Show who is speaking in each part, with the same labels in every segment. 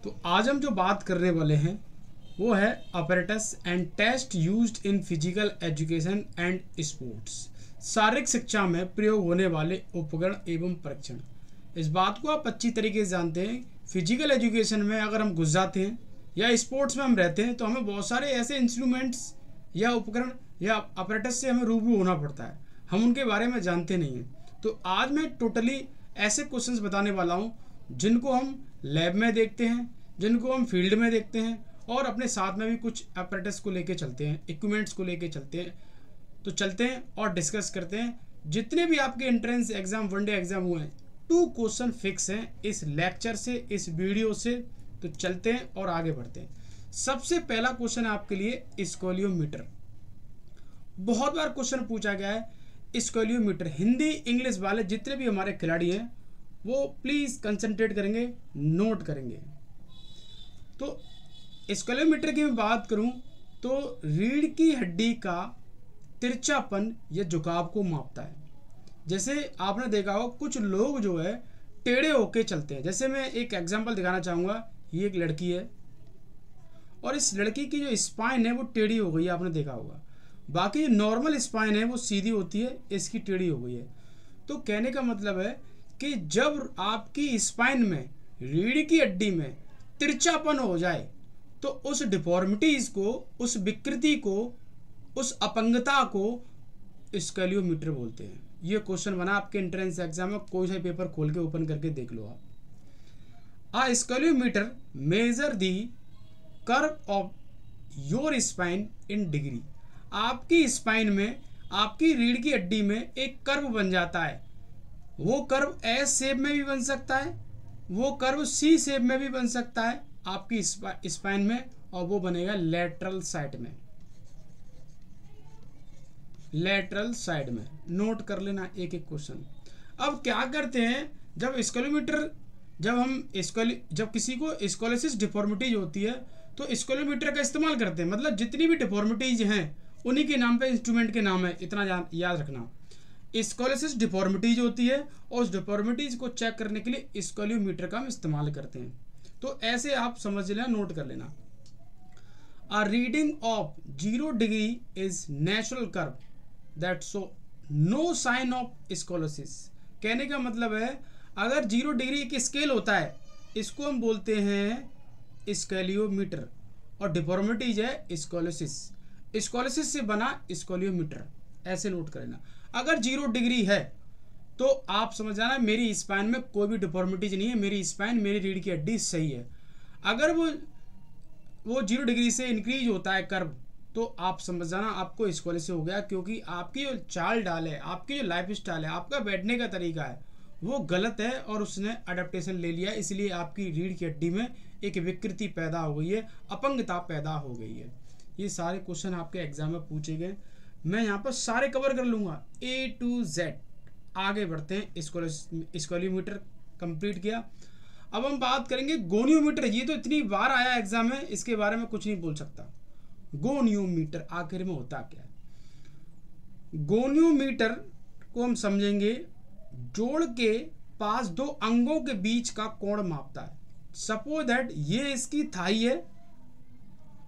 Speaker 1: तो आज हम जो बात करने वाले हैं वो है apparatus and test used in physical education and sports. शारीरिक शिक्षा में प्रयोग होने वाले उपकरण एवं परीक्षण। इस बात को आप अच्छी तरीके से जानते हैं। फिजिकल एजुकेशन में अगर हम घुस जाते हैं या स्पोर्ट्स में हम रहते हैं तो हमें बहुत सारे ऐसे इंस्ट्रूमेंट्स या उपकरण या अपैरेटस से हमें रूबरू होना पड़ता है, हम उनके बारे में जानते नहीं हैं। तो आज मैं टोटली ऐसे क्वेश्चंस बताने वाला हूँ जिनको हम लैब में देखते हैं, जिनको हम फील्ड में देखते हैं और अपने साथ में भी कुछ अपैरेटस को लेके चलते हैं, इक्विपमेंट्स को लेके चलते हैं। तो चलते हैं और डिस्कस करते हैं। जितने भी आपके एंट्रेंस एग्जाम, वनडे एग्जाम हुए हैं, 2 क्वेश्चन फिक्स हैं इस लेक्चर से, इस वीडियो से। तो चलते हैं और आगे बढ़ते हैं। सबसे पहला क्वेश्चन है आपके लिए स्कोलियोमीटर। बहुत बार क्वेश्चन पूछा गया है स्कोलियोमीटर। हिंदी इंग्लिश वाले जितने भी हमारे खिलाड़ी हैं वो प्लीज कंसंट्रेट करेंगे, नोट करेंगे। तो स्कोलियोमीटर की मैं बात करूं तो रीढ़ की हड्डी का तिरछापन या झुकाव को मापता है। जैसे आपने देखा हो कुछ लोग जो है टेढ़े होके चलते हैं। जैसे मैं एक एग्जांपल दिखाना चाहूँगा। ये एक लड़की है और इस लड़की की जो स्पाइन है वो टेढ़ी हो गई है, आपने देखा होगा। बाकी जो नॉर्मल स्पाइन है वो सीधी होती है, इसकी टेढ़ी हो गई है। तो कहने का मतलब है कि जब आपकी स्पाइन में, रीढ़ की हड्डी में तिरछापन हो जाए तो उस डिफॉर्मिटीज को, उस विकृति को, उस अपंगता को स्कोलियोमीटर बोलते हैं। ये क्वेश्चन बना आपके एंट्रेंस एग्जाम में, कोई सा पेपर खोल के ओपन करके देख लो आप। A scaliometer measure the curve of your spine in degree। आपकी स्पाइन में, आपकी रीढ़ की हड्डी में एक कर्व बन जाता है। वो कर्व एस शेप में भी बन सकता है, वो कर्व सी शेप में भी बन सकता है आपकी स्पाइन में, और वो बनेगा लेटरल साइड में। लेटरल साइड में नोट कर लेना एक एक क्वेश्चन। अब क्या करते हैं, जब स्कोलियोमीटर, जब किसी को स्कोलियोसिस डिफॉर्मिटीज होती है तो स्कोलियोमीटर का इस्तेमाल करते हैं। मतलब जितनी भी डिफॉर्मिटीज हैं उन्हीं के नाम पे इंस्ट्रूमेंट के नाम है, इतना याद रखना। स्कोलियोसिस डिफॉर्मिटीज होती है और उस डिफॉर्मिटीज को चेक करने के लिए स्कोलियोमीटर का हम इस्तेमाल करते हैं। तो ऐसे आप समझ लेना, नोट कर लेना। A reading of 0 degree is natural curve that show no sign of scoliosis। कहने का मतलब है अगर 0 डिग्री एक स्केल होता है, इसको हम बोलते हैं स्कोलियोमीटर, और डिफॉर्मिटीज है स्कोलियोसिस। स्कोलियोसिस से बना स्कोलियोमीटर, ऐसे नोट कर लेना। अगर 0 डिग्री है तो आप समझ जाना मेरी स्पाइन में कोई भी डिफॉर्मिटीज नहीं है, मेरी स्पाइन, मेरी रीढ़ की हड्डी सही है। अगर वो 0 डिग्री से इंक्रीज होता है कर्व, तो आप समझ जाना आपको स्कोलियोसिस हो गया, क्योंकि आपकी जो चाल डाल है, आपकी जो लाइफ स्टाइल है, आपका बैठने का तरीका है वो गलत है और उसने अडेप्टेशन ले लिया, इसलिए आपकी रीढ़ की हड्डी में एक विकृति पैदा हो गई है, अपंगता पैदा हो गई है। ये सारे क्वेश्चन आपके एग्जाम में पूछे गए, मैं यहाँ पर सारे कवर कर लूँगा A to Z। आगे बढ़ते हैं। स्कोलियोमीटर कंप्लीट किया। अब हम बात करेंगे गोनियोमीटर। ये तो इतनी बार आया एग्जाम में, इसके बारे में कुछ नहीं बोल सकता। गोनियोमीटर आखिर में होता क्या है? गोनियोमीटर को हम समझेंगे जोड़ के पास 2 अंगों के बीच का कोण मापता है। सपोज दैट ये इसकी थाई है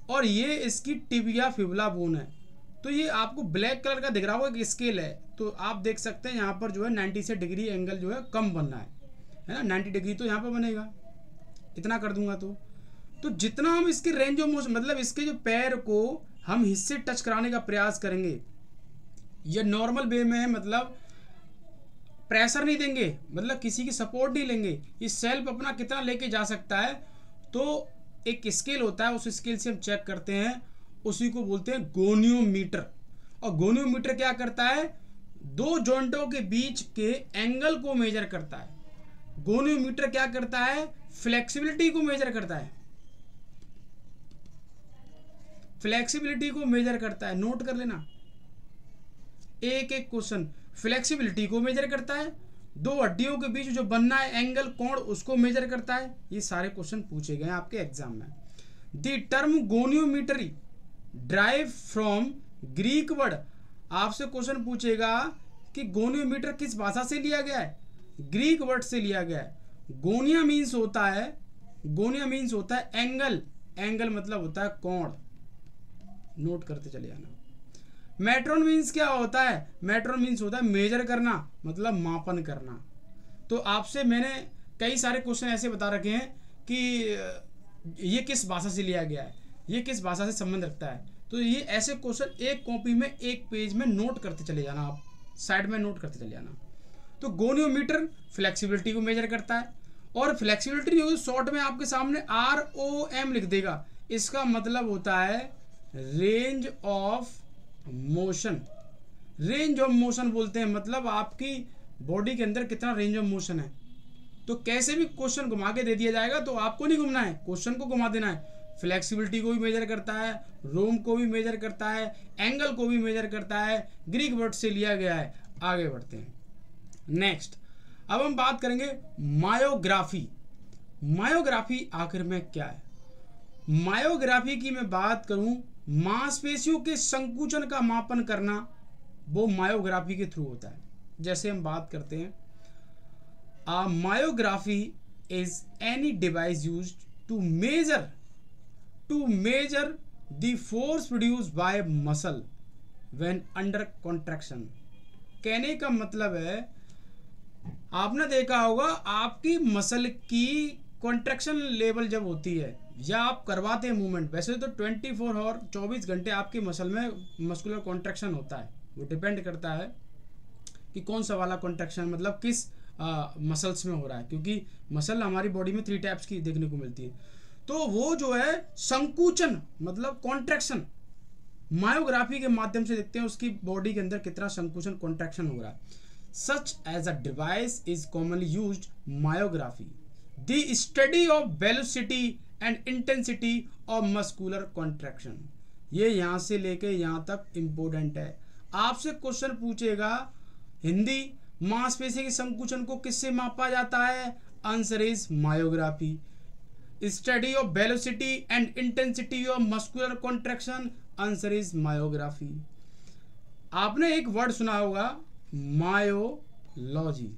Speaker 1: और ये इसकी टिबिया फिबुला बोन है। तो ये आपको ब्लैक कलर का दिख रहा होगा कि स्केल है, तो आप देख सकते हैं यहाँ पर जो है 90 से डिग्री एंगल जो है कम बनना है ना। 90 डिग्री तो यहाँ पर बनेगा, इतना कर दूंगा तो जितना हम इसके रेंज ऑफ मोशन, मतलब इसके जो पैर को हम हिस्से टच कराने का प्रयास करेंगे, ये नॉर्मल वे में है, मतलब प्रेशर नहीं देंगे, मतलब किसी की सपोर्ट नहीं लेंगे, ये सेल्फ अपना कितना लेके जा सकता है। तो एक स्केल होता है, उस स्केल से हम चेक करते हैं, उसी को बोलते हैं गोनियोमीटर। और गोनियोमीटर क्या करता है? 2 जॉइंटों के बीच के एंगल को मेजर करता है। गोनियोमीटर क्या करता है? फ्लेक्सिबिलिटी को मेजर करता है, फ्लेक्सिबिलिटी को मेजर करता है। नोट कर लेना एक एक क्वेश्चन। फ्लेक्सिबिलिटी को मेजर करता है, 2 हड्डियों के बीच जो बनना है एंगल, कोण, उसको मेजर करता है। ये सारे क्वेश्चन पूछे गए हैं आपके एग्जाम में। The term goniometry drive from Greek word. आपसे क्वेश्चन पूछेगा कि गोनियोमीटर किस भाषा से लिया गया है? ग्रीक वर्ड से लिया गया है। गोनिया मीन्स होता है गोनिया मीन्स होता है एंगल, एंगल मतलब होता है कोण, नोट करते चले जाना। मेट्रोन मीन्स क्या होता है, मेट्रोन मीन्स होता है मेजर करना, मतलब मापन करना। तो आपसे मैंने कई सारे क्वेश्चन ऐसे बता रखे हैं कि ये किस भाषा से लिया गया है, ये किस भाषा से संबंध रखता है। तो ये ऐसे क्वेश्चन एक कॉपी में एक पेज में नोट करते चले जाना, आप साइड में नोट करते चले जाना। तो गोनियोमीटर फ्लेक्सिबिलिटी को मेजर करता है, और फ्लेक्सिबिलिटी जो शॉर्ट में आपके सामने ROM लिख देगा, इसका मतलब होता है range of motion. Range of motion बोलते हैं, मतलब आपकी बॉडी के अंदर कितना रेंज ऑफ मोशन है। तो कैसे भी क्वेश्चन घुमा के दे दिया जाएगा तो आपको नहीं घुमना है, क्वेश्चन को घुमा देना है। फ्लेक्सिबिलिटी को भी मेजर करता है, रोम को भी मेजर करता है, एंगल को भी मेजर करता है, ग्रीक वर्ड से लिया गया है। आगे बढ़ते हैं नेक्स्ट। अब हम बात करेंगे मायोग्राफी। मायोग्राफी आखिर में क्या है? मायोग्राफी की मैं बात करूं, मांसपेशियों के संकुचन का मापन करना, वो मायोग्राफी के थ्रू होता है। जैसे हम बात करते हैं, myography is any device used to measure the force produced by muscle when under contraction. कहने का मतलब है, आपने देखा होगा आपकी मसल की कॉन्ट्रैक्शन लेवल जब होती है या आप करवाते हैं मूवमेंट, वैसे तो 24 और 24 घंटे आपकी मसल में मस्कुलर कॉन्ट्रैक्शन होता है। वो डिपेंड करता है कि कौन सा वाला कॉन्ट्रैक्शन, मतलब किस मसल्स में हो रहा है, क्योंकि मसल हमारी बॉडी में 3 टाइप्स की देखने को मिलती है। तो वो जो है संकुचन मतलब कॉन्ट्रैक्शन, मायोग्राफी के माध्यम से देखते हैं उसकी बॉडी के अंदर कितना संकुचन कॉन्ट्रैक्शन हो रहा है। Such as a device is commonly used myography, the study of velocity and intensity of muscular contraction. ये यहाँ से लेके यहाँ तक इम्पोर्टेंट है। आपसे क्वेश्चन पूछेगा हिंदी, मांसपेशी के संकुचन को किससे मापा जाता है? Answer is myography. Study of velocity and intensity of muscular contraction, answer is myography. आपने एक वर्ड सुना होगा मायोलॉजी।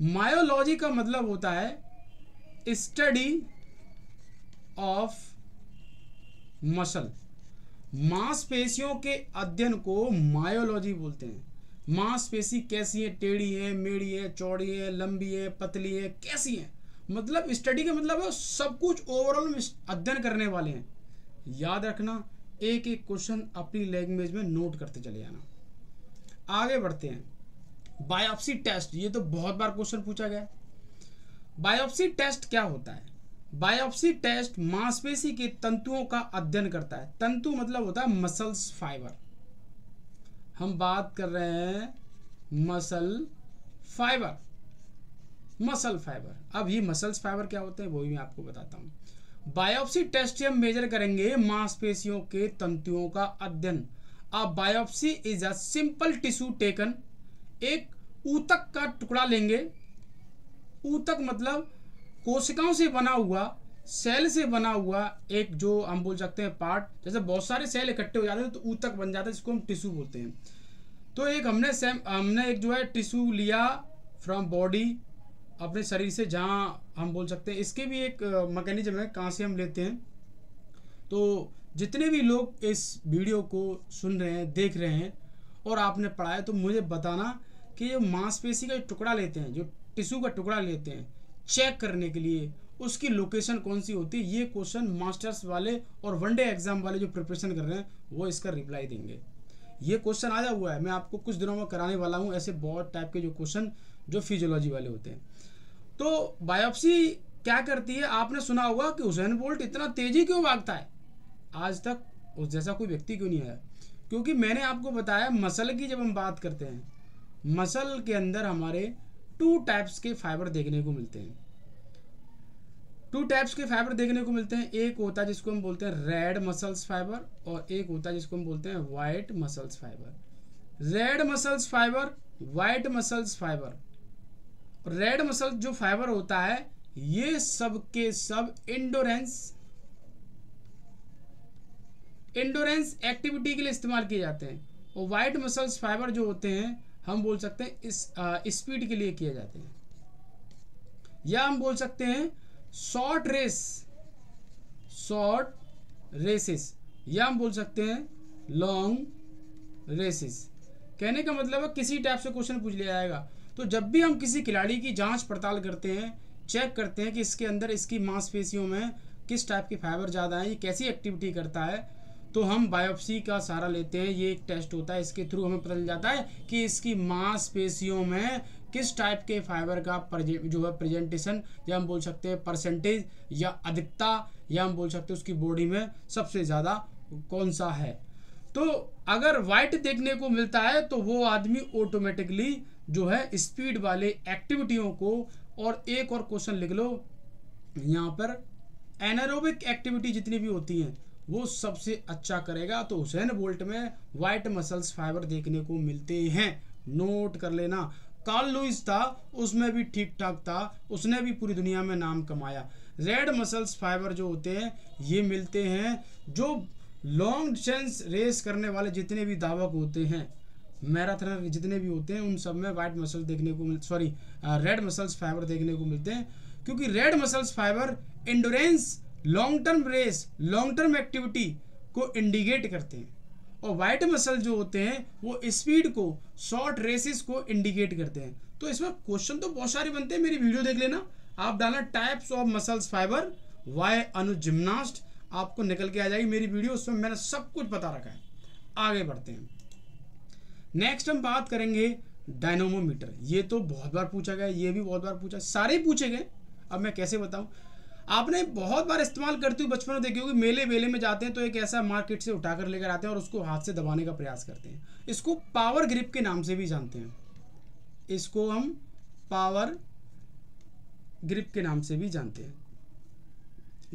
Speaker 1: मायोलॉजी का मतलब होता है स्टडी ऑफ मसल। मांसपेशियों के अध्ययन को मायोलॉजी बोलते हैं। मांसपेशी कैसी है, टेढ़ी है, मेढ़ी है, चौड़ी है, लंबी है, पतली है, कैसी है, मतलब स्टडी का मतलब है सब कुछ ओवरऑल अध्ययन करने वाले हैं। याद रखना, एक एक क्वेश्चन अपनी लैंग्वेज में नोट करते चले जाना। आगे बढ़ते हैं। बायोप्सी टेस्ट, ये तो बहुत बार क्वेश्चन पूछा गया। बायोप्सी टेस्ट क्या होता है? बायोप्सी टेस्ट मांसपेशी के तंतुओं का अध्ययन करता है। तंतु मतलब होता है मसल्स फाइबर। हम बात कर रहे हैं मसल फाइबर, मसल फाइबर। अब ये मसल्स फाइबर क्या होते हैं वो भी मैं आपको बताता हूँ। बायोप्सी टेस्ट से हम मेजर करेंगे मांसपेशियों के तंतुओं का अध्ययन। अब biopsy is a simple tissue taken, एक ऊतक का टुकड़ा लेंगे। ऊतक मतलब कोशिकाओं से बना हुआ, सेल से बना हुआ एक, जो हम बोल सकते हैं पार्ट। जैसे बहुत सारे सेल इकट्ठे हो जाते हैं तो ऊतक बन जाता है, जिसको हम टिश्यू बोलते हैं। तो एक हमने एक जो है टिश्यू लिया फ्रॉम बॉडी, अपने शरीर से, जहाँ हम बोल सकते हैं इसके भी एक मैकेनिज्म है कहाँ से हम लेते हैं। तो जितने भी लोग इस वीडियो को सुन रहे हैं, देख रहे हैं और आपने पढ़ा है, तो मुझे बताना कि जो मांसपेशी का टुकड़ा लेते हैं, जो टिश्यू का टुकड़ा लेते हैं चेक करने के लिए, उसकी लोकेशन कौन सी होती है। ये क्वेश्चन मास्टर्स वाले और वनडे एग्जाम वाले जो प्रिपरेशन कर रहे हैं वो इसका रिप्लाई देंगे। ये क्वेश्चन आया हुआ है, मैं आपको कुछ दिनों में कराने वाला हूँ ऐसे बहुत टाइप के जो क्वेश्चन जो फिजियोलॉजी वाले होते हैं। तो बायोप्सी क्या करती है? आपने सुना होगा कि हुसैन बोल्ट इतना तेजी क्यों भागता है, आज तक उस जैसा कोई व्यक्ति क्यों नहीं आया? क्योंकि मैंने आपको बताया मसल की जब हम बात करते हैं, मसल के अंदर हमारे 2 टाइप्स के फाइबर देखने को मिलते हैं। 2 टाइप्स के फाइबर देखने को मिलते हैं। एक होता है जिसको हम बोलते हैं रेड मसल्स फाइबर, और एक होता है जिसको हम बोलते हैं white muscles fibre. Red muscles fibre, white muscles fibre. Red muscle जो फाइबर होता है ये सब के सब एंडोरेंस एक्टिविटी के लिए इस्तेमाल किए जाते हैं, और वाइट मसल्स फाइबर जो होते हैं हम बोल सकते हैं इस स्पीड के लिए किए जाते हैं, या हम बोल सकते हैं शॉर्ट रेसेस, या हम बोल सकते हैं लॉन्ग रेसेस। कहने का मतलब है किसी टाइप से क्वेश्चन पूछ लिया जाएगा। तो जब भी हम किसी खिलाड़ी की जांच पड़ताल करते हैं, चेक करते हैं कि इसके अंदर इसकी मांसपेशियों में किस टाइप के फाइबर ज़्यादा है, ये कैसी एक्टिविटी करता है, तो हम बायोप्सी का सहारा लेते हैं। ये एक टेस्ट होता है, इसके थ्रू हमें पता चल जाता है कि इसकी मांसपेशियों में किस टाइप के फाइबर का जो है प्रेजेंटेशन, या हम बोल सकते हैं परसेंटेज, या अधिकता, या हम बोल सकते हैं उसकी बॉडी में सबसे ज़्यादा कौन सा है। तो अगर वाइट देखने को मिलता है तो वो आदमी ऑटोमेटिकली जो है स्पीड वाले एक्टिविटियों को, और एक और क्वेश्चन लिख लो यहाँ पर, एनारोबिक एक्टिविटी जितनी भी होती हैं वो सबसे अच्छा करेगा। तो हुसैन बोल्ट में वाइट मसल्स फाइबर देखने को मिलते हैं, नोट कर लेना। कार्ल लुइस था, उसमें भी ठीक ठाक था, उसने भी पूरी दुनिया में नाम कमाया। रेड मसल्स फाइबर जो होते हैं ये मिलते हैं जो लॉन्ग डिस्टेंस रेस करने वाले जितने भी धावक होते हैं, मैराथनर जितने भी होते हैं, उन सब में वाइट मसल देखने को रेड मसल्स फाइबर देखने को मिलते हैं। क्योंकि red muscles fibre endurance, long term race, long term activity को इंडिकेट करते हैं, और वाइट मसल जो होते हैं वो स्पीड को, शॉर्ट रेसेस को इंडिकेट करते हैं। तो इसमें क्वेश्चन तो बहुत सारे बनते हैं, मेरी वीडियो देख लेना, आप डालना टाइप्स ऑफ मसल्स फाइबर वाई अनुज जिम्नास्ट, आपको निकल के आ जाएगी मेरी वीडियो, उसमें मैंने सब कुछ बता रखा है। आगे बढ़ते हैं। नेक्स्ट हम बात करेंगे डायनोमोमीटर। ये तो बहुत बार पूछा गया, ये भी बहुत बार पूछा, सारे पूछे गए। अब मैं कैसे बताऊं, आपने बहुत बार इस्तेमाल करते हुए बचपन में देखे होगे, मेले वेले में जाते हैं तो एक ऐसा मार्केट से उठाकर लेकर आते हैं और उसको हाथ से दबाने का प्रयास करते हैं। इसको पावर ग्रिप के नाम से भी जानते हैं, इसको हम पावर ग्रिप के नाम से भी जानते हैं।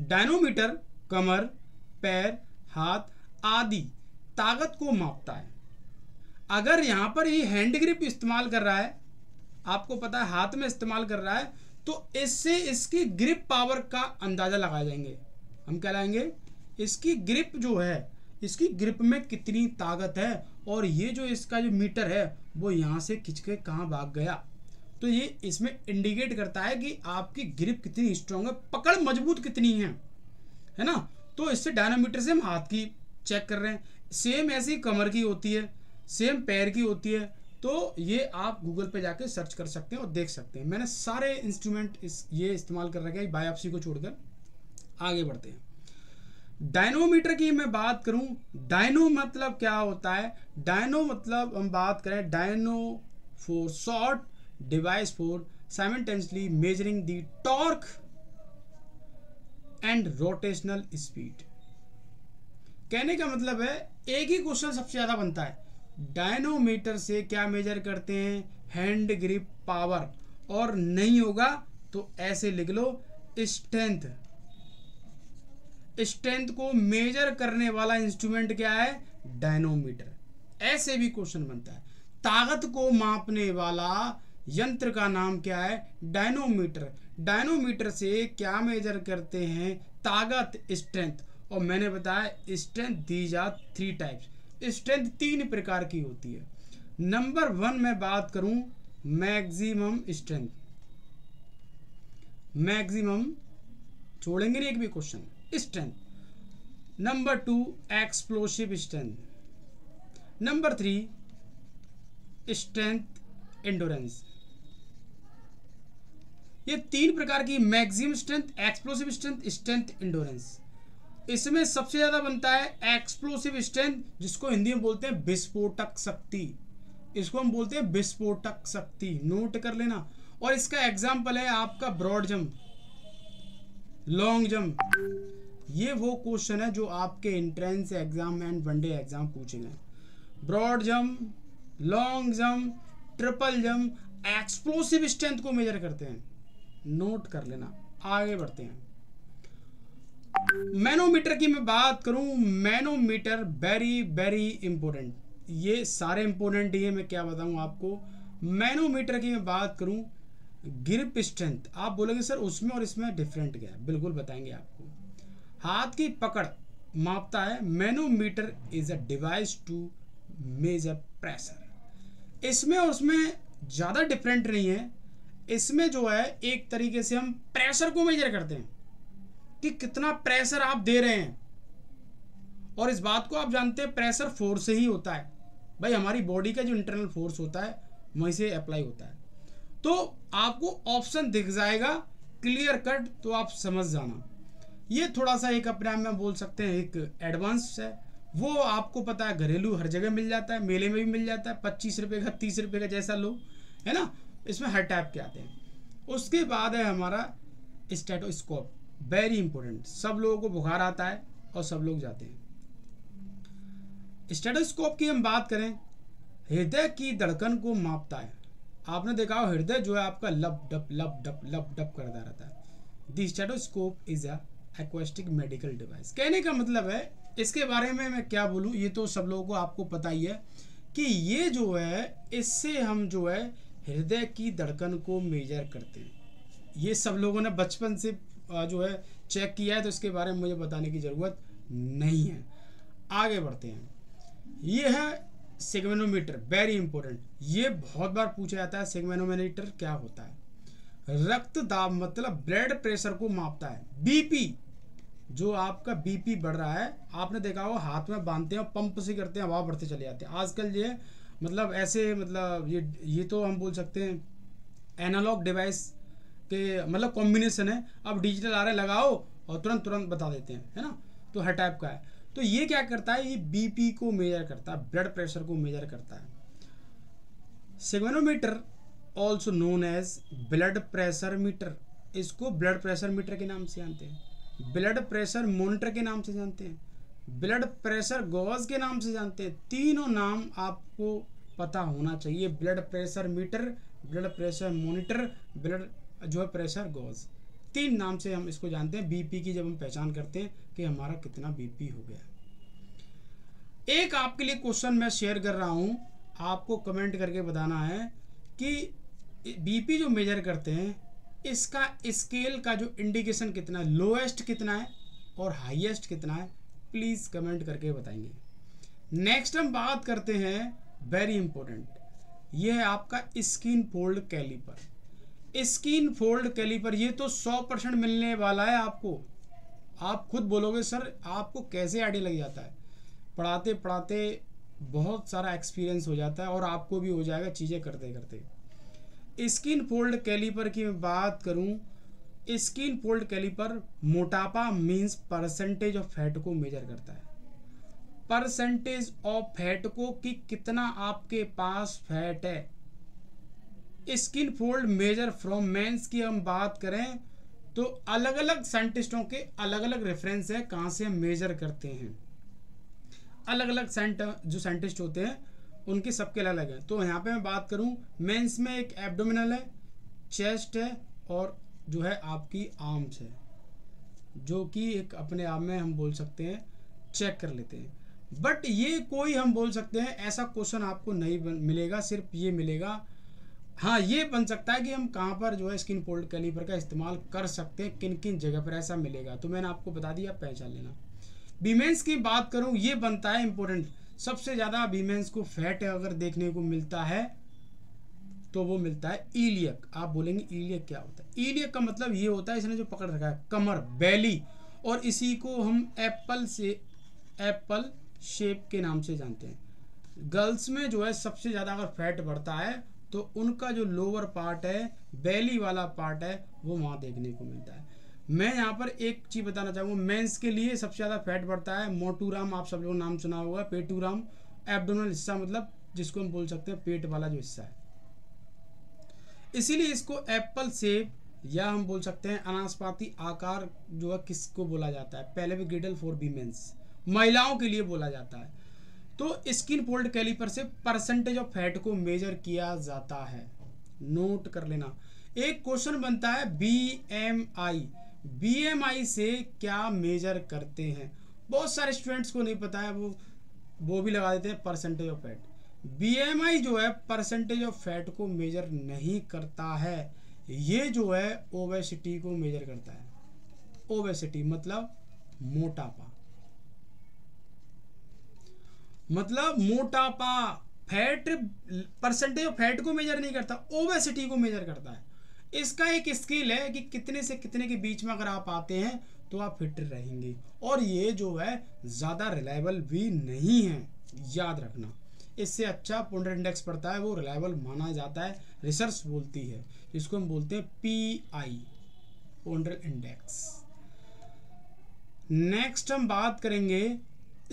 Speaker 1: डायनोमीटर कमर, पैर, हाथ आदि ताकत को मापता है। अगर यहां पर ये हैंड ग्रिप इस्तेमाल कर रहा है, आपको पता है हाथ में इस्तेमाल कर रहा है, तो इससे इसकी ग्रिप पावर का अंदाजा लगाए जाएंगे। हम क्या लाएंगे, इसकी ग्रिप जो है, इसकी ग्रिप में कितनी ताकत है, और ये जो इसका जो मीटर है वो यहाँ से खिंच के कहाँ भाग गया, तो ये इसमें इंडिकेट करता है कि आपकी ग्रिप कितनी स्ट्रांग है, पकड़ मजबूत कितनी है ना। तो इससे डायनोमीटर से हम हाथ की चेक कर रहे हैं, सेम ऐसी कमर की होती है, सेम पैर की होती है। तो ये आप गूगल पे जाके सर्च कर सकते हैं और देख सकते हैं। मैंने सारे इंस्ट्रूमेंट ये इस्तेमाल कर रखे हैं बायोप्सी को छोड़कर। आगे बढ़ते हैं। डायनोमीटर की मैं बात करूं, डायनो मतलब क्या होता है, डायनो मतलब हम बात करें, dyno for short device for simultaneously measuring the torque and rotational speed. कहने का मतलब है एक ही क्वेश्चन सबसे ज्यादा बनता है, डायनोमीटर से क्या मेजर करते हैं, हैंड ग्रिप पावर, और नहीं होगा तो ऐसे लिख लो स्ट्रेंथ। स्ट्रेंथ को मेजर करने वाला इंस्ट्रूमेंट क्या है, डायनोमीटर। ऐसे भी क्वेश्चन बनता है। ताकत को मापने वाला यंत्र का नाम क्या है, डायनोमीटर। डायनोमीटर से क्या मेजर करते हैं, ताकत, स्ट्रेंथ। और मैंने बताया strength these are 3 types. Strength 3 प्रकार की होती है। नंबर 1 में बात करूं, मैक्सिमम स्ट्रेंथ, मैक्सिमम छोड़ेंगे नहीं एक भी question, strength. Number 2 explosive strength. Number 3 strength endurance. ये 3 प्रकार की maximum strength, explosive strength, strength endurance. इसमें सबसे ज्यादा बनता है एक्सप्लोसिव स्ट्रेंथ, जिसको हिंदी में बोलते हैं विस्फोटक शक्ति। इसको हम बोलते हैं विस्फोटक शक्ति, नोट कर लेना। और इसका एग्जाम्पल है आपका ब्रॉड जंप, लॉन्ग जंप। ये वो क्वेश्चन है जो आपके entrance exam and one day exam पूछेंगे। Broad jump, long jump, triple jump, explosive strength को मेजर करते हैं, नोट कर लेना। आगे बढ़ते हैं। मैनोमीटर की मैं बात करूं, मैनोमीटर वेरी वेरी इंपॉर्टेंट। ये सारे इंपॉर्टेंट ही है, मैं क्या बताऊं आपको। मैनोमीटर की मैं बात करूं, ग्रिप स्ट्रेंथ, आप बोलेंगे सर उसमें और इसमें डिफरेंट क्या है, बिल्कुल बताएंगे आपको। हाथ की पकड़ मापता है। Manometer is a device to measure pressure. इसमें और उसमें ज़्यादा डिफरेंट नहीं है। इसमें जो है एक तरीके से हम प्रेशर को मेजर करते हैं कि कितना प्रेशर आप दे रहे हैं, और इस बात को आप जानते हैं प्रेशर फोर्स से ही होता है भाई, हमारी बॉडी का जो इंटरनल फोर्स होता है वहीं से अप्लाई होता है। तो आपको ऑप्शन दिख जाएगा क्लियर कट, तो आप समझ जाना। ये थोड़ा सा एक अपने आप में बोल सकते हैं एक एडवांस है, वो आपको पता है घरेलू हर जगह मिल जाता है, मेले में भी मिल जाता है, 25 रुपये का 30 रुपये का जैसा लो, है ना, इसमें हर टाइप के आते हैं। उसके बाद है हमारा स्टेथोस्कोप, वेरी इंपॉर्टेंट, सब लोगों को बुखार आता है और सब लोग जाते हैं। स्टेथोस्कोप की हम बात करें, हृदय की धड़कन को मापता है। आपने देखा हो हृदय जो है आपका लब डप करता रहता है। The stethoscope is a acoustic medical device. कहने का मतलब है, इसके बारे में मैं क्या बोलूं, ये तो सब लोगों को आपको पता ही है कि ये जो है इससे हम जो है हृदय की धड़कन को मेजर करते हैं। ये सब लोगों ने बचपन से जो है चेक किया है, तो इसके बारे में मुझे बताने की ज़रूरत नहीं है। आगे बढ़ते हैं। ये है सेगमेनोमीटर, वेरी इंपॉर्टेंट, ये बहुत बार पूछा जाता है सेगमेनोमीटर क्या होता है। रक्त दाब मतलब ब्लड प्रेशर को मापता है। बीपी, जो आपका बीपी बढ़ रहा है, आपने देखा हो हाथ में बांधते हैं, पंप से करते हैं, हवा बढ़ते चले जाते हैं। आजकल ये मतलब ऐसे मतलब ये तो हम बोल सकते हैं एनालॉग डिवाइस के मतलब कॉम्बिनेशन है। अब डिजिटल आ रहा है, लगाओ और तुरंत बता देते हैं, है ना, तो हर टाइप का है। तो ये क्या करता है, ये बीपी को मेजर करता है, ब्लड प्रेशर को मेजर करता है। Sphygmomanometer also known as blood pressure meter, इसको ब्लड प्रेशर मीटर के नाम से जानते हैं, ब्लड प्रेशर मॉनिटर के नाम से जानते हैं, ब्लड प्रेशर गॉज के नाम से जानते हैं। तीनों नाम आपको पता होना चाहिए, blood pressure meter, blood pressure monitor, blood जो है प्रेशर गॉज, 3 नाम से हम इसको जानते हैं। बीपी की जब हम पहचान करते हैं कि हमारा कितना बीपी हो गया। एक आपके लिए क्वेश्चन मैं शेयर कर रहा हूं, आपको कमेंट करके बताना है कि बीपी जो मेजर करते हैं इसका स्केल का जो इंडिकेशन कितना है, लोएस्ट कितना है और हाईएस्ट कितना है, प्लीज कमेंट करके बताएंगे। नेक्स्ट हम बात करते हैं, वेरी इंपॉर्टेंट, ये है आपका skin fold calliper. Skin fold calliper ये तो 100% मिलने वाला है आपको। आप खुद बोलोगे सर आपको कैसे आइडिया लग जाता है, पढ़ाते पढ़ाते बहुत सारा एक्सपीरियंस हो जाता है और आपको भी हो जाएगा चीज़ें करते करते। स्किन फोल्ड कैलिपर की मैं बात करूं, स्किन फोल्ड कैलिपर मोटापा मींस परसेंटेज ऑफ फैट को मेजर करता है, परसेंटेज ऑफ फैट को कि कितना आपके पास फैट है। Skin fold measure from men's की हम बात करें तो अलग अलग साइंटिस्टों के अलग अलग रेफरेंस है कहाँ से हम मेजर करते हैं। अलग अलग जो साइंटिस्ट होते हैं उनके सबके अलग अलग है। तो यहाँ पे मैं बात करूँ, मेंस में एक एब्डोमिनल है, चेस्ट है और जो है आपकी आर्म्स है, जो कि एक अपने आप में हम बोल सकते हैं चेक कर लेते हैं। बट ये कोई हम बोल सकते हैं ऐसा क्वेश्चन आपको नहीं मिलेगा, सिर्फ ये मिलेगा, हाँ ये बन सकता है कि हम कहाँ पर जो है स्किन फोल्ड कैलिपर का इस्तेमाल कर सकते हैं, किन किन जगह पर ऐसा मिलेगा, तो मैंने आपको बता दिया, पहचान लेना। बीमेंस की बात करूँ, ये बनता है इंपॉर्टेंट, सबसे ज़्यादा बीमेंस को फैट अगर देखने को मिलता है तो वो मिलता है ईलियक। आप बोलेंगे ईलियक क्या होता है, ईलियक का मतलब ये होता है इसने जो पकड़ रखा है कमर, बेली, और इसी को हम एप्पल शेप के नाम से जानते हैं। गर्ल्स में जो है सबसे ज़्यादा अगर फैट बढ़ता है तो उनका जो लोअर पार्ट है, बेली वाला पार्ट है, वो वहाँ देखने को मिलता है। मैं यहाँ पर एक चीज़ बताना चाहूँगा, मेंस के लिए सबसे ज़्यादा फैट बढ़ता है मोटूराम, आप सब लोगों नाम सुना होगा, पेटूराम, एब्डोमिनल हिस्सा मतलब जिसको हम बोल सकते हैं पेट वाला जो हिस्सा है, इसीलिए इसको एप्पल शेप या हम बोल सकते हैं अनाशपाती आकार जो है किसको बोला जाता है, पेल्विक फॉर वीमेंस, महिलाओं के लिए बोला जाता है। तो स्किन फोल्ड कैलिपर से परसेंटेज ऑफ फैट को मेजर किया जाता है, नोट कर लेना। एक क्वेश्चन बनता है बीएमआई, बीएमआई से क्या मेजर करते हैं, बहुत सारे स्टूडेंट्स को नहीं पता है, वो भी लगा देते हैं परसेंटेज ऑफ फैट। बीएमआई जो है परसेंटेज ऑफ फैट को मेजर नहीं करता है, ये जो है ओबेसिटी को मेजर करता है। ओबेसिटी मतलब मोटापा, मतलब मोटापा, फैट परसेंटेज ऑफ फैट को मेजर नहीं करता, ओबेसिटी को मेजर करता है। इसका एक स्केल है कि कितने से कितने के बीच में अगर आप आते हैं तो आप फिट रहेंगे, और ये जो है ज़्यादा रिलायबल भी नहीं है, याद रखना। इससे अच्छा पोंडर इंडेक्स पड़ता है, वो रिलायबल माना जाता है, रिसर्च बोलती है, जिसको हम बोलते हैं PI, पोंडर इंडेक्स। नेक्स्ट हम बात करेंगे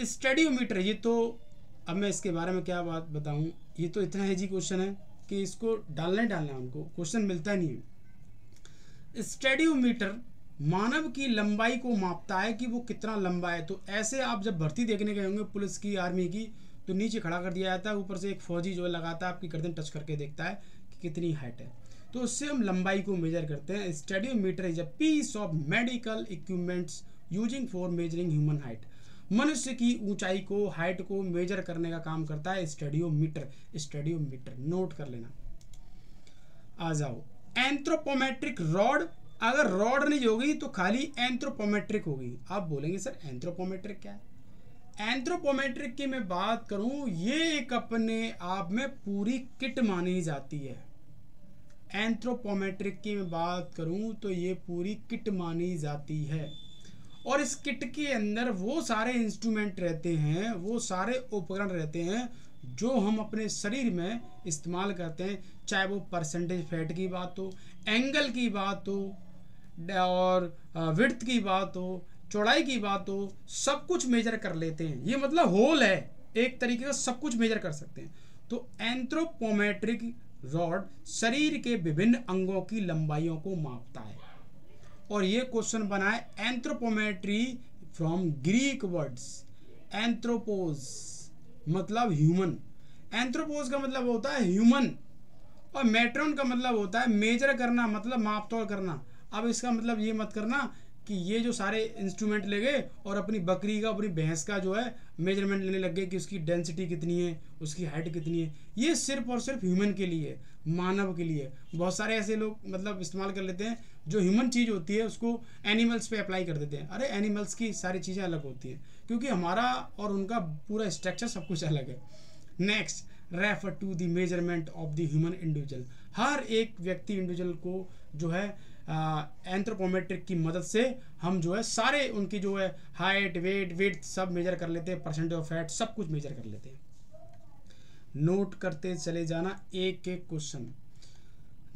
Speaker 1: स्टेडियोमीटर। ये तो अब मैं इसके बारे में क्या बात बताऊं, ये तो इतना इजी क्वेश्चन है कि इसको डालना ही डालना है, उनको क्वेश्चन मिलता नहीं है। स्टेडियोमीटर मानव की लंबाई को मापता है कि वो कितना लंबा है। तो ऐसे आप जब भर्ती देखने गए होंगे पुलिस की, आर्मी की, तो नीचे खड़ा कर दिया जाता है, ऊपर से एक फौजी जो है लगाता है आपकी गर्दन टच करके देखता है कि कितनी हाइट है, तो उससे हम लंबाई को मेजर करते हैं। Stadiometer is a piece of medical equipments using for measuring human height. मनुष्य की ऊंचाई को, हाइट को मेजर करने का काम करता है स्टेडियोमीटर। स्टेडियोमीटर नोट कर लेना। आ जाओ एंथ्रोपोमेट्रिक रॉड। अगर रॉड नहीं होगी तो खाली एंथ्रोपोमेट्रिक होगी। आप बोलेंगे सर एंथ्रोपोमेट्रिक क्या है? एंथ्रोपोमेट्रिक की मैं बात करूं, ये एक अपने आप में पूरी किट मानी जाती है। एंथ्रोपोमेट्रिक की मैं बात करूं तो ये पूरी किट मानी जाती है, और इस किट के अंदर वो सारे इंस्ट्रूमेंट रहते हैं, वो सारे उपकरण रहते हैं जो हम अपने शरीर में इस्तेमाल करते हैं, चाहे वो परसेंटेज फैट की बात हो, एंगल की बात हो, और विड्थ की बात हो, चौड़ाई की बात हो, सब कुछ मेजर कर लेते हैं। ये मतलब होल है, एक तरीके का सब कुछ मेजर कर सकते हैं। तो एंथ्रोपोमेट्रिक रॉड शरीर के विभिन्न अंगों की लंबाइयों को मापता है। और ये क्वेश्चन बना है एंथ्रोपोमेट्री फ्रॉम ग्रीक वर्ड्स। एंथ्रोपोज मतलब ह्यूमन, एंथ्रोपोज का मतलब होता है ह्यूमन, और मेट्रॉन का मतलब होता है मेजर करना, मतलब माप तोल करना। अब इसका मतलब ये मत करना कि ये जो सारे इंस्ट्रूमेंट ले गए और अपनी बकरी का, अपनी भैंस का जो है मेजरमेंट लेने लग गए कि उसकी डेंसिटी कितनी है, उसकी हाइट कितनी है। ये सिर्फ और सिर्फ ह्यूमन के लिए, मानव के लिए। बहुत सारे ऐसे लोग मतलब इस्तेमाल कर लेते हैं जो ह्यूमन चीज़ होती है उसको एनिमल्स पे अप्लाई कर देते हैं। अरे एनिमल्स की सारी चीज़ें अलग होती हैं, क्योंकि हमारा और उनका पूरा स्ट्रक्चर सब कुछ अलग है। Next, refer to the measurement of the human individual. हर एक व्यक्ति इंडिविजुअल को जो है एंथ्रोपोमेट्रिक की मदद से हम जो है सारे उनकी जो है हाइट, वेट, विड्थ सब मेजर कर लेते हैं, परसेंटेज ऑफ फैट सब कुछ मेजर कर लेते हैं। नोट करते चले जाना एक एक क्वेश्चन।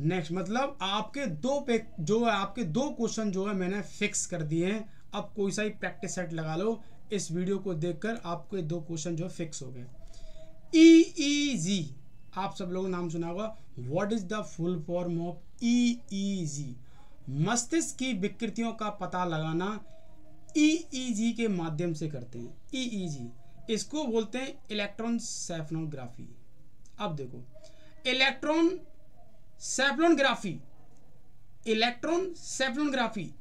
Speaker 1: नेक्स्ट, मतलब आपके दो क्वेश्चन जो है मैंने फिक्स कर दिए हैं। अब कोई सा ही प्रैक्टिस सेट लगा लो, इस वीडियो को देखकर आपके 2 क्वेश्चन जो फिक्स हो गए। EEG, आप सब लोगों नाम सुना होगा। What is the full form of EEG? मस्तिष्क की विकृतियों का पता लगाना EEG के माध्यम से करते हैं। EEG इसको बोलते हैं इलेक्ट्रोसेफलोग्राफी। अब देखो, इलेक्ट्रोसेफलोग्राफी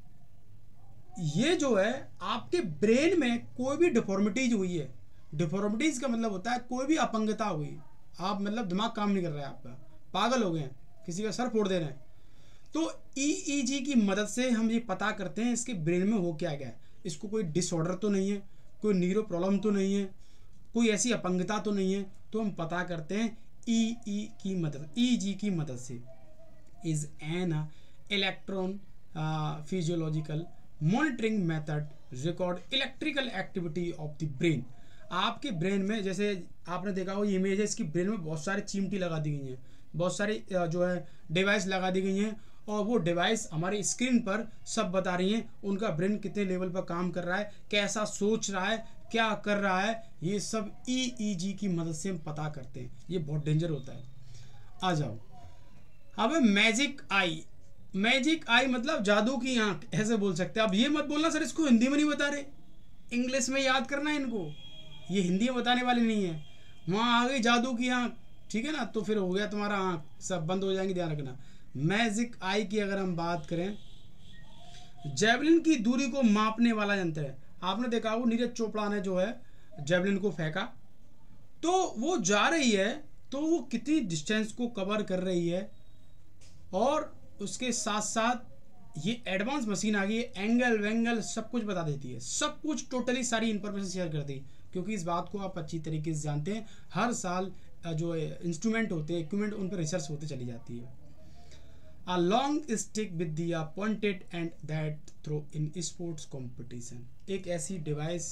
Speaker 1: ये जो है आपके ब्रेन में कोई भी डिफॉर्मिटीज हुई है, डिफॉर्मिटीज का मतलब होता है कोई भी अपंगता हुई, आप मतलब दिमाग काम नहीं कर रहा है आपका, पागल हो गए हैं, किसी का सर फोड़ दे रहे हैं, तो EEG की मदद से हम ये पता करते हैं इसके ब्रेन में हो क्या गया है। इसको कोई डिसऑर्डर तो नहीं है, कोई न्यूरो प्रॉब्लम तो नहीं है, कोई ऐसी अपंगता तो नहीं है, तो हम पता करते हैं EEG की मदद से। Is an electron physiological monitoring method record electrical activity of the brain. आपके ब्रेन में, जैसे आपने देखा हो ये इमेज है, इसकी ब्रेन में बहुत सारी चिमटी लगा दी गई हैं, बहुत सारी जो है डिवाइस लगा दी गई हैं, और वो डिवाइस हमारी स्क्रीन पर सब बता रही हैं उनका ब्रेन कितने लेवल पर काम कर रहा है, कैसा सोच रहा है, क्या कर रहा है। ये सब EEG की मदद से हम पता करते हैं। ये बहुत डेंजर होता है। आ जाओ अब मैजिक आई। मैजिक आई मतलब जादू की आंख, ऐसे बोल सकते हैं। अब ये मत बोलना सर इसको हिंदी में नहीं बता रहे, इंग्लिश में याद करना है इनको, ये हिंदी में बताने वाली नहीं है। वहाँ आ गई जादू की आंख, ठीक है ना, तो फिर हो गया तुम्हारा आंख, सब बंद हो जाएंगे, ध्यान रखना। मैजिक आई की अगर हम बात करें, जेवलिन की दूरी को मापने वाला यंत्र है। आपने देखा वो नीरज चोपड़ा ने जो है जेवलिन को फेंका, तो वो जा रही है, तो वो कितनी डिस्टेंस को कवर कर रही है, और उसके साथ साथ ये एडवांस मशीन आ गई है, एंगल वेंगल सब कुछ बता देती है, सब कुछ टोटली सारी इंफॉर्मेशन शेयर कर दी। क्योंकि इस बात को आप अच्छी तरीके से जानते हैं, हर साल जो इंस्ट्रूमेंट होते हैं, इक्विपमेंट, उन पर रिसर्च होते चली जाती है। A long stick with the pointed end that throw in sports competition। एक ऐसी डिवाइस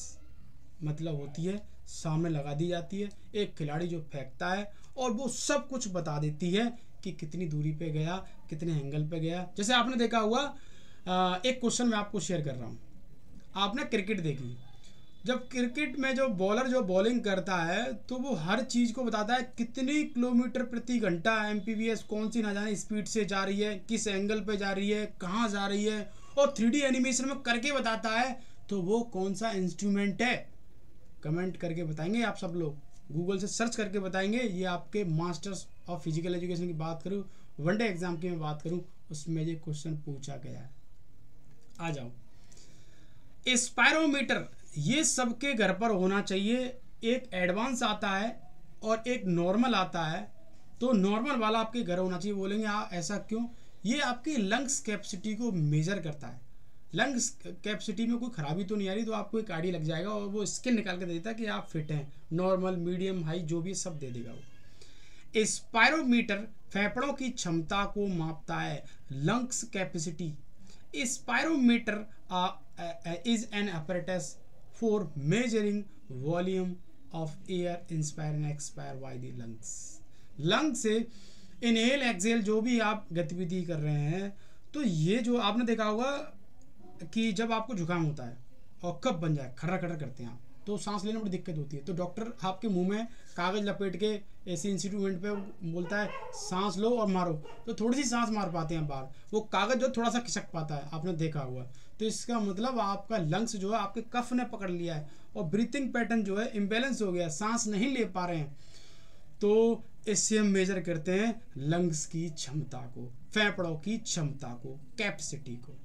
Speaker 1: मतलब होती है, सामने लगा दी जाती है, एक खिलाड़ी जो फेंकता है और वो सब कुछ बता देती है कि कितनी दूरी पे गया, कितने एंगल पे गया। जैसे आपने देखा हुआ, एक क्वेश्चन मैं आपको शेयर कर रहा हूँ। आपने क्रिकेट देखी, जब क्रिकेट में जो बॉलर जो बॉलिंग करता है तो वो हर चीज़ को बताता है, कितनी किलोमीटर प्रति घंटा MPBS कौन सी ना जाने स्पीड से जा रही है, किस एंगल पे जा रही है, कहाँ जा रही है, और 3D एनिमेशन में करके बताता है। तो वो कौन सा इंस्ट्रूमेंट है? कमेंट करके बताएंगे आप सब लोग, गूगल से सर्च करके बताएंगे। ये आपके मास्टर्स ऑफ फिजिकल एजुकेशन की बात करूँ, वनडे एग्जाम की मैं बात करूँ, उसमें ये क्वेश्चन पूछा गया है। आ जाओ, स्पायरोमीटर ये सबके घर पर होना चाहिए। एक एडवांस आता है और एक नॉर्मल आता है, तो नॉर्मल वाला आपके घर होना चाहिए। बोलेंगे ऐसा क्यों? ये आपकी लंग्स कैपेसिटी को मेजर करता है। लंग्स कैपेसिटी में कोई खराबी तो नहीं आ रही, तो आपको एक आइडिया लग जाएगा और वो स्किन निकाल के दे देता है कि आप फिट हैं। नॉर्मल, मीडियम, हाई जो भी सब दे देगा वो। स्पायरोमीटर फेफड़ों की क्षमता को मापता है, lungs capacity. Spirometer is an apparatus for measuring volume of air inspire and expire by the lungs। Lung से इनहेल एक्सेल जो भी आप गतिविधि कर रहे हैं, तो ये जो आपने देखा होगा कि जब आपको जुकाम होता है और कफ बन जाए, खर्रा खर्रा करते हैं आप, तो सांस लेने में बड़ी दिक्कत होती है, तो डॉक्टर आपके मुंह में कागज लपेट के ऐसे इंस्ट्रूमेंट पे बोलता है सांस लो और मारो, तो थोड़ी सी सांस मार पाते हैं बाहर, वो कागज जो थोड़ा सा खिसक पाता है, आपने देखा हुआ। तो इसका मतलब आपका लंग्स जो है आपके कफ ने पकड़ लिया है और ब्रीथिंग पैटर्न जो है इम्बेलेंस हो गया, सांस नहीं ले पा रहे हैं। तो इससे हम मेजर करते हैं लंग्स की क्षमता को, फेफड़ों की क्षमता को, कैपेसिटी को।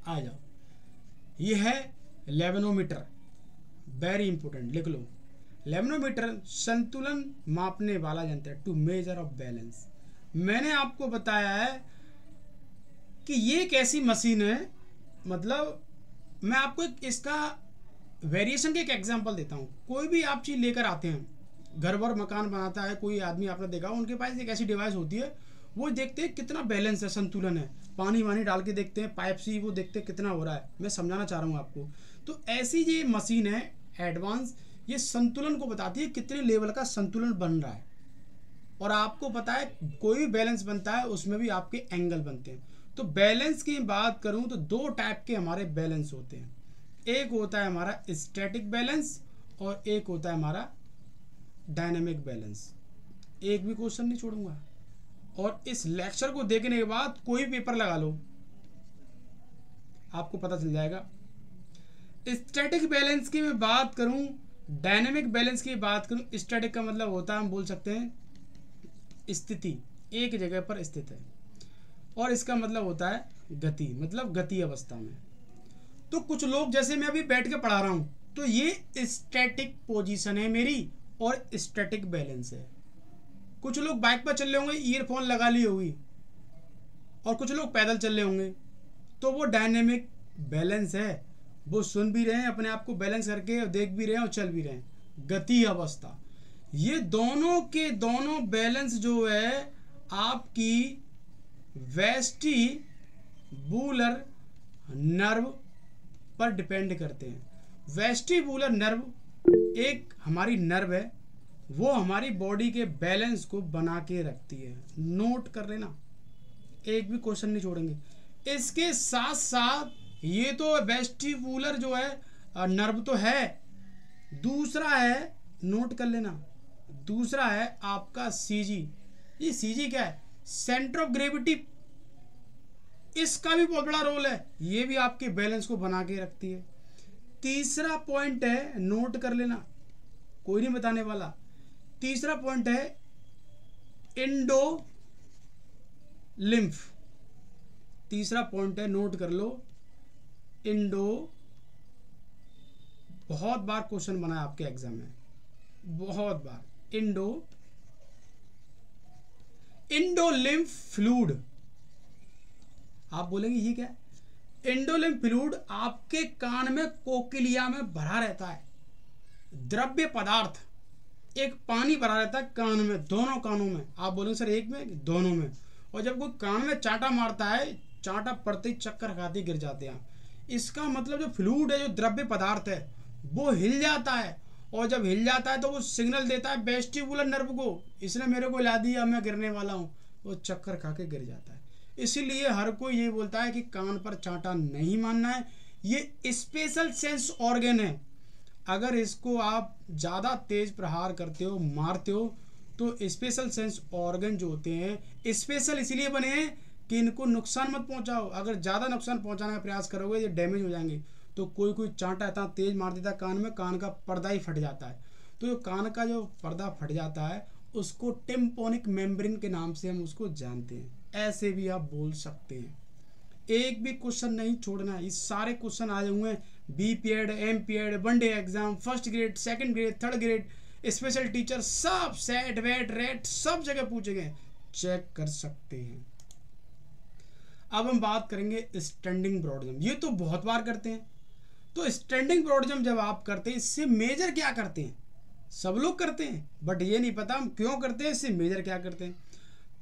Speaker 1: आ जाओ, ये है लेवेनोमीटर, वेरी इंपॉर्टेंट, लिख लो। लेवेनोमीटर संतुलन मापने वाला यंत्र है, टू मेजर ऑफ बैलेंस। मैंने आपको बताया है कि ये एक ऐसी मशीन है, मतलब मैं आपको इसका वेरिएशन के एक एग्जांपल देता हूँ। कोई भी आप चीज़ लेकर आते हैं, घर वर मकान बनाता है कोई आदमी, आपने देखा उनके पास एक ऐसी डिवाइस होती है, वो देखते हैं कितना बैलेंस है, संतुलन है, पानी वानी डाल के देखते हैं पाइप से, वो देखते हैं कितना हो रहा है। मैं समझाना चाह रहा हूँ आपको। तो ऐसी ये मशीन है एडवांस, ये संतुलन को बताती है कितने लेवल का संतुलन बन रहा है। और आपको पता है कोई भी बैलेंस बनता है उसमें भी आपके एंगल बनते हैं। तो बैलेंस की बात करूं तो दो टाइप के हमारे बैलेंस होते हैं, एक होता है हमारा स्टैटिक बैलेंस और एक होता है हमारा डायनामिक बैलेंस। एक भी क्वेश्चन नहीं छोड़ूंगा, और इस लेक्चर को देखने के बाद कोई पेपर लगा लो, आपको पता चल जाएगा। स्टैटिक बैलेंस की मैं बात करूं, डायनामिक बैलेंस की बात करूं। स्टैटिक का मतलब होता है, हम बोल सकते हैं स्थिति, एक जगह पर स्थित है, और इसका मतलब होता है गति, मतलब गति अवस्था में। तो कुछ लोग, जैसे मैं अभी बैठ के पढ़ा रहा हूं, तो ये स्टैटिक पोजीशन है मेरी और स्टैटिक बैलेंस है। कुछ लोग बाइक पर चल रहे होंगे, ईयरफोन लगा ली होगी, और कुछ लोग पैदल चल रहे होंगे, तो वो डायनेमिक बैलेंस है, वो सुन भी रहे हैं, अपने आप को बैलेंस करके देख भी रहे हैं और चल भी रहे हैं। गति अवस्था, ये दोनों के दोनों बैलेंस जो है आपकी वेस्टिबुलर नर्व पर डिपेंड करते हैं। वेस्टिबुलर नर्व एक हमारी नर्व है, वो हमारी बॉडी के बैलेंस को बना के रखती है। नोट कर लेना, एक भी क्वेश्चन नहीं छोड़ेंगे। इसके साथ साथ ये तो वेस्टिबुलर जो है नर्व तो है, दूसरा है, नोट कर लेना, दूसरा है आपका सीजी। ये सीजी क्या है? सेंटर ऑफ ग्रेविटी, इसका भी बहुत बड़ा रोल है, ये भी आपके बैलेंस को बना के रखती है। तीसरा पॉइंट है, नोट कर लेना, कोई नहीं बताने वाला। तीसरा पॉइंट है इंडो लिम्फ, तीसरा पॉइंट है, नोट कर लो, इंडो, बहुत बार क्वेश्चन बना है आपके एग्जाम में, बहुत बार। इंडोलिम्फ फ्लूइड, आप बोलेंगे ये क्या है? इंडोलिम्फ फ्लूइड आपके कान में, कोकिलिया में भरा रहता है, द्रव्य पदार्थ, एक पानी भरा रहता है कान में, दोनों कानों में। आप बोलेंगे सर एक में, दोनों में। और जब कोई कान में चांटा मारता है, चांटा पड़ते ही चक्कर खाते गिर जाते हैं। इसका मतलब जो फ्लूइड है, जो द्रव्य पदार्थ है, वो हिल जाता है, और जब हिल जाता है तो वो सिग्नल देता है वेस्टिबुलर नर्व को, इसने मेरे को हिला दिया, मैं गिरने वाला हूँ, वो चक्कर खा के गिर जाता है। इसीलिए हर कोई ये बोलता है कि कान पर चांटा नहीं मारना है, ये स्पेशल सेंस ऑर्गन है। अगर इसको आप ज़्यादा तेज प्रहार करते हो, मारते हो, तो स्पेशल सेंस ऑर्गन जो होते हैं स्पेशल इसलिए बने हैं कि इनको नुकसान मत पहुंचाओ। अगर ज़्यादा नुकसान पहुंचाने का प्रयास करोगे, ये डैमेज हो जाएंगे। तो कोई चांटा इतना तेज मार देता है कान में, कान का पर्दा ही फट जाता है। तो जो कान का जो पर्दा फट जाता है उसको टिम्पोनिक मेम्ब्रेन के नाम से हम उसको जानते हैं। ऐसे भी आप बोल सकते हैं। एक भी क्वेश्चन नहीं छोड़ना है। ये सारे क्वेश्चन आए हुए हैं, B period, M period, one day exam, first grade, second grade, third grade, special teacher, सब सेट वेट रेट सब जगह पूछे गए, चेक कर सकते हैं। अब हम बात करेंगे स्टैंडिंग ब्रॉड जंप। ये तो बहुत बार करते हैं। तो स्टैंडिंग ब्रॉड जंप जब आप करते हैं, इससे मेजर क्या करते हैं? सब लोग करते हैं, बट ये नहीं पता हम क्यों करते हैं, इससे मेजर क्या करते हैं।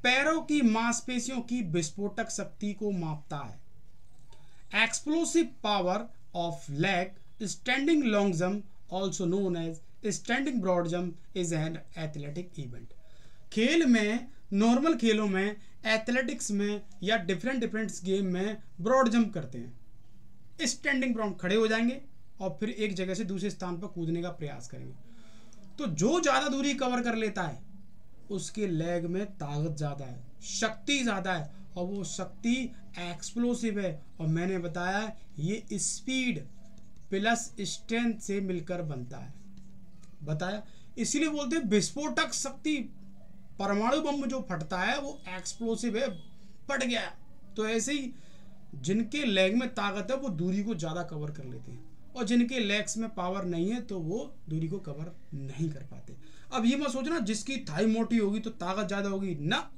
Speaker 1: पैरों की मांसपेशियों की विस्फोटक शक्ति को मापता है। Explosive power of leg standing long jump also known as standing broad jump is an athletic event. खेल में, नॉर्मल खेलों में, एथलेटिक्स में या डिफरेंट गेम में ब्रॉड जंप करते हैं। स्टैंडिंग ब्रॉड, खड़े हो जाएंगे और फिर एक जगह से दूसरे स्थान पर कूदने का प्रयास करेंगे। तो जो ज़्यादा दूरी कवर कर लेता है उसके लेग में ताकत ज़्यादा है, शक्ति ज़्यादा है, और वो शक्ति एक्सप्लोसिव है। और मैंने बताया ये स्पीड प्लस स्ट्रेंथ से मिलकर बनता है, बताया। इसीलिए बोलते हैं विस्फोटक शक्ति। परमाणु बम जो फटता है वो एक्सप्लोसिव है, फट गया। तो ऐसे ही जिनके लेग में ताकत है वो दूरी को ज़्यादा कवर कर लेते हैं, और जिनके लेग्स में पावर नहीं है तो वो दूरी को कवर नहीं कर पाते। अब ये मत सोचना जिसकी थाई मोटी होगी तो ताकत ज़्यादा होगी ना,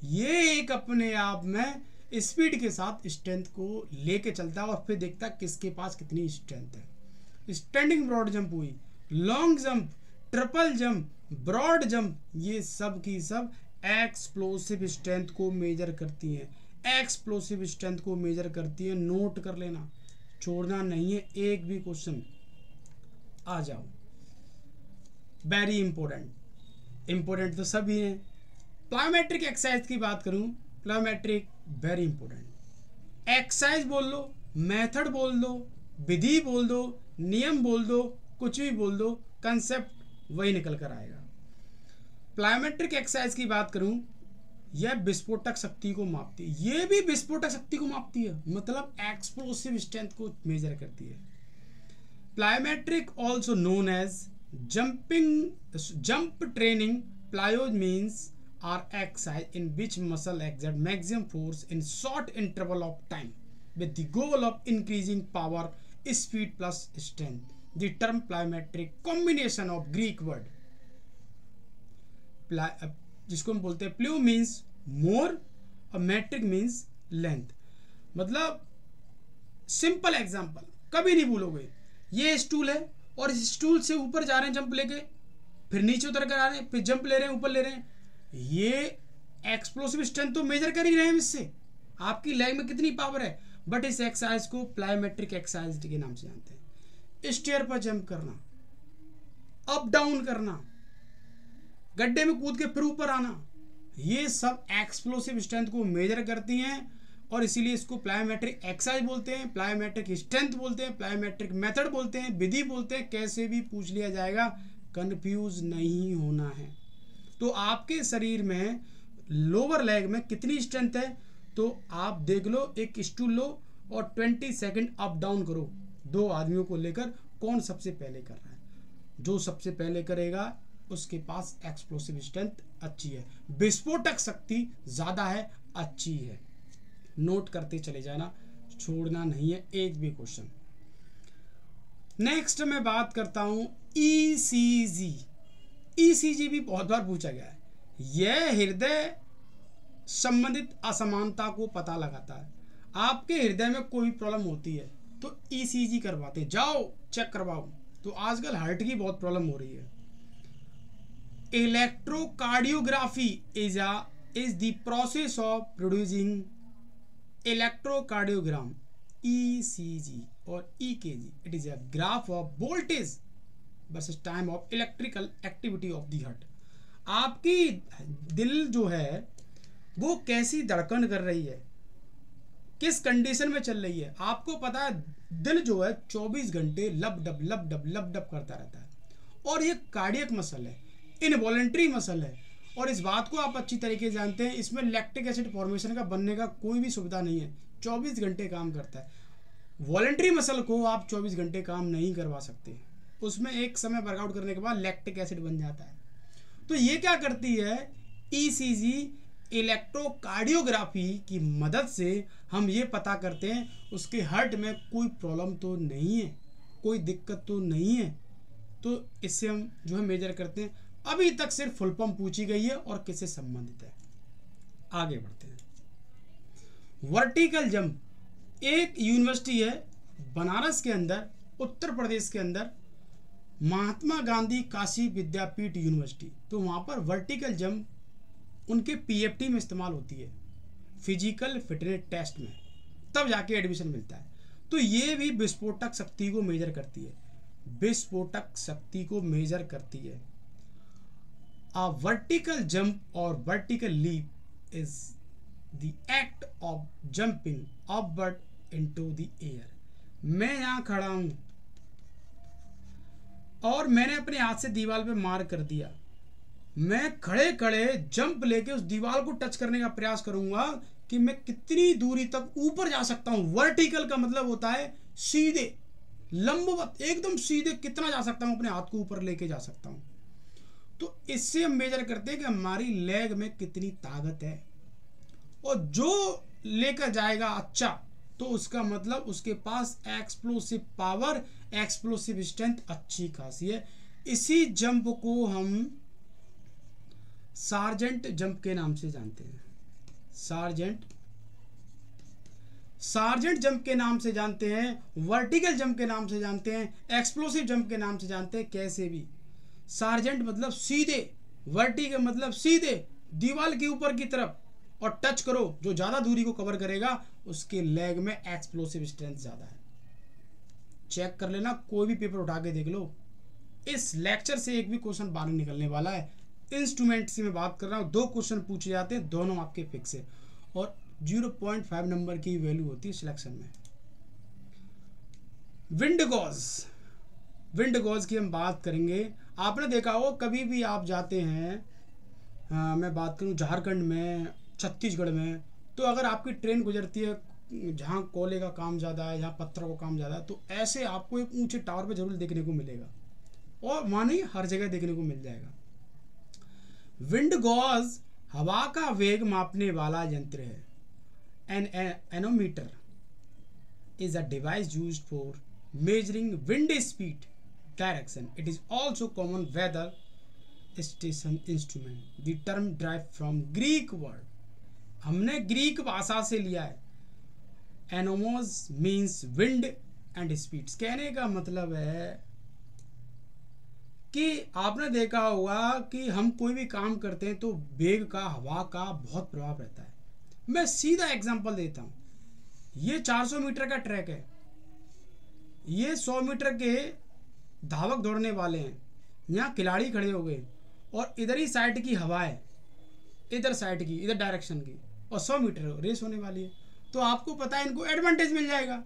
Speaker 1: ये एक अपने आप में स्पीड के साथ स्ट्रेंथ को लेके चलता है और फिर देखता है किसके पास कितनी स्ट्रेंथ है। स्टैंडिंग ब्रॉड जंप हुई, long jump, triple jump, broad jump, ये सब की सब एक्सप्लोसिव स्ट्रेंथ को मेजर करती हैं। एक्सप्लोसिव स्ट्रेंथ को मेजर करती है। नोट कर लेना, छोड़ना नहीं है एक भी क्वेश्चन। आ जाओ, वेरी इंपॉर्टेंट तो सभी हैं। प्लायोमेट्रिक एक्सरसाइज की बात करूं, प्लायोमेट्रिक वेरी इंपॉर्टेंट। एक्सरसाइज बोल लो, मेथड बोल दो, विधि बोल दो, नियम बोल दो, कुछ भी बोल दो, कंसेप्ट वही निकल कर आएगा। प्लायोमेट्रिक एक्सरसाइज की बात करूं, यह विस्फोटक शक्ति को मापती है। ये भी विस्फोटक शक्ति को मापती है, मतलब एक्सप्लोसिव स्ट्रेंथ को मेजर करती है। Plyometric also known as jump training. Plyo means are exercise in which muscle exert maximum force in short interval of time with the goal of increasing power, speed plus strength. The term plyometric combination of Greek word जिसको हम बोलते हैं प्ल्यू means more और matric means length. मतलब simple example कभी नहीं भूलोगे, ये stool है और इस स्टूल से ऊपर जा रहे हैं जंप लेके, फिर नीचे उतर कर आ रहे हैं, फिर जंप ले रहे हैं, ऊपर ले रहे हैं। ये एक्सप्लोसिव स्ट्रेंथ तो मेजर कर ही रहे हैं इससे, आपकी लेग में कितनी पावर है। बट इस एक्सरसाइज को प्लायोमेट्रिक एक्सरसाइज के नाम से जानते हैं। स्टेयर पर जंप करना, अप डाउन करना, गड्ढे में कूद के फिर ऊपर आना, ये सब एक्सप्लोसिव स्ट्रेंथ को मेजर करती हैं और इसीलिए इसको प्लायोमेट्रिक एक्सरसाइज बोलते हैं, प्लायोमेट्रिक स्ट्रेंथ बोलते हैं, प्लायोमेट्रिक मेथड बोलते हैं, विधि बोलते हैं। कैसे भी पूछ लिया जाएगा, कंफ्यूज नहीं होना है। तो आपके शरीर में लोअर लेग में कितनी स्ट्रेंथ है तो आप देख लो, एक स्टूल लो और 20 सेकंड अप डाउन करो, दो आदमियों को लेकर, कौन सबसे पहले कर रहा है। जो सबसे पहले करेगा उसके पास एक्सप्लोसिव स्ट्रेंथ अच्छी है, विस्फोटक शक्ति ज़्यादा है, अच्छी है। नोट करते चले जाना, छोड़ना नहीं है एक भी क्वेश्चन। नेक्स्ट मैं बात करता हूं ईसीजी। ईसीजी भी बहुत बार पूछा गया है। यह हृदय संबंधित असमानता को पता लगाता है। आपके हृदय में कोई प्रॉब्लम होती है तो ईसीजी करवाते, जाओ चेक करवाओ। तो आजकल हार्ट की बहुत प्रॉब्लम हो रही है। Electrocardiography is a is the process of producing electrocardiogram ECG और EKG. It is a graph of voltage versus time of electrical activity of the heart. आपकी दिल जो है वो कैसी धड़कन कर रही है, किस कंडीशन में चल रही है. आपको पता है दिल जो है 24 घंटे लब डब करता रहता है और ये कार्डियक मसल है, इनवॉलेंट्री मसल है. और इस बात को आप अच्छी तरीके से जानते हैं, इसमें लैक्टिक एसिड फॉर्मेशन का बनने का कोई भी सुविधा नहीं है. 24 घंटे काम करता है. वॉलेंट्री मसल को आप 24 घंटे काम नहीं करवा सकते, उसमें एक समय वर्कआउट करने के बाद लैक्टिक एसिड बन जाता है. तो ये क्या करती है, ECG इलेक्ट्रोकार्डियोग्राफी की मदद से हम ये पता करते हैं उसके हार्ट में कोई प्रॉब्लम तो नहीं है, कोई दिक्कत तो नहीं है. तो इससे हम जो है मेजर करते हैं. अभी तक सिर्फ फुल फॉर्म पूछी गई है और किससे संबंधित है. आगे बढ़ते हैं. वर्टिकल जंप एक यूनिवर्सिटी है बनारस के अंदर, उत्तर प्रदेश के अंदर, महात्मा गांधी काशी विद्यापीठ यूनिवर्सिटी. तो वहाँ पर वर्टिकल जंप उनके PFT में इस्तेमाल होती है, फिजिकल फिटनेस टेस्ट में, तब जाके एडमिशन मिलता है. तो ये भी विस्फोटक शक्ति को मेजर करती है, विस्फोटक शक्ति को मेजर करती है. A vertical jump or vertical leap is the act of jumping upward into the air. मैं यहाँ खड़ा हूं और मैंने अपने हाथ से दीवार पे मार कर दिया. मैं खड़े खड़े जंप लेके उस दीवार को टच करने का प्रयास करूंगा कि मैं कितनी दूरी तक ऊपर जा सकता हूं. वर्टिकल का मतलब होता है सीधे, लंबवत, एकदम सीधे कितना जा सकता हूं, अपने हाथ को ऊपर लेके जा सकता हूं. तो इससे हम मेजर करते हैं कि हमारी लेग में कितनी ताकत है. और जो लेकर जाएगा अच्छा, तो उसका मतलब उसके पास एक्सप्लोसिव पावर, एक्सप्लोसिव स्ट्रेंथ अच्छी खासी है. इसी जंप को हम सार्जेंट जंप के नाम से जानते हैं. सार्जेंट जंप के नाम से जानते हैं, वर्टिकल जंप के नाम से जानते हैं, एक्सप्लोसिव जंप के नाम से जानते हैं. कैसे भी सार्जेंट मतलब सीधे, वर्टिकल मतलब सीधे दीवार के ऊपर की तरफ और टच करो. जो ज्यादा दूरी को कवर करेगा उसके लेग में एक्सप्लोसिव स्ट्रेंथ ज्यादा है. चेक कर लेना, कोई भी पेपर उठा के देख लो. इस लेक्चर से एक भी क्वेश्चन बाहर निकलने वाला है. इंस्ट्रूमेंट से मैं बात कर रहा हूँ, 2 क्वेश्चन पूछे जाते हैं, दोनों आपके फिक्स है और 0.5 नंबर की वैल्यू होती है सिलेक्शन में. विंड गॉज की हम बात करेंगे. आपने देखा हो कभी भी आप जाते हैं, मैं बात करूं झारखंड में, छत्तीसगढ़ में, तो अगर आपकी ट्रेन गुजरती है जहां कोयले का काम ज़्यादा है, जहां पत्थरों का काम ज़्यादा है, तो ऐसे आपको एक ऊंचे टावर पे जरूर देखने को मिलेगा और वहाँ नहीं, हर जगह देखने को मिल जाएगा. विंड गॉज हवा का वेग मापने वाला यंत्र है. An anemometer is a device used for measuring wind speed direction. It is also common weather station instrument. The term derived from Greek word. हमने ग्रीक भाषा से लिया है. एनोमोस मीन्स विंड एंड स्पीड्स. कहने का मतलब है कि आपने देखा होगा कि हम कोई भी काम करते हैं तो वेग का, हवा का बहुत प्रभाव रहता है. मैं सीधा एग्जांपल देता हूँ. ये 400 मीटर का ट्रैक है, ये 100 मीटर के धावक दौड़ने वाले हैं. यहाँ खिलाड़ी खड़े हो गए और इधर ही साइड की हवा है, इधर साइड की, इधर डायरेक्शन की, और 100 मीटर रेस होने वाली है. तो आपको पता है इनको एडवांटेज मिल जाएगा.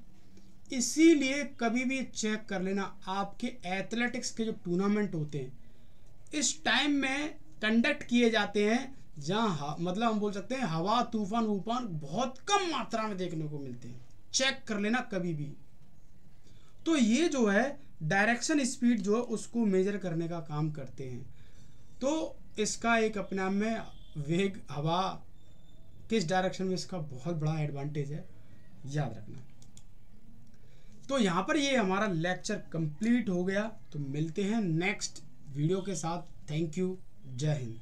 Speaker 1: इसीलिए कभी भी चेक कर लेना, आपके एथलेटिक्स के जो टूर्नामेंट होते हैं इस टाइम में कंडक्ट किए जाते हैं जहाँ मतलब हम बोल सकते हैं हवा, तूफान वूफान बहुत कम मात्रा में देखने को मिलते हैं. चेक कर लेना कभी भी. तो ये जो है डायरेक्शन स्पीड जो है उसको मेजर करने का काम करते हैं. तो इसका एक अपने आप में वेग, हवा किस डायरेक्शन में, इसका बहुत बड़ा एडवांटेज है, याद रखना. तो यहाँ पर ये हमारा लेक्चर कंप्लीट हो गया. तो मिलते हैं नेक्स्ट वीडियो के साथ. Thank you. जय हिंद.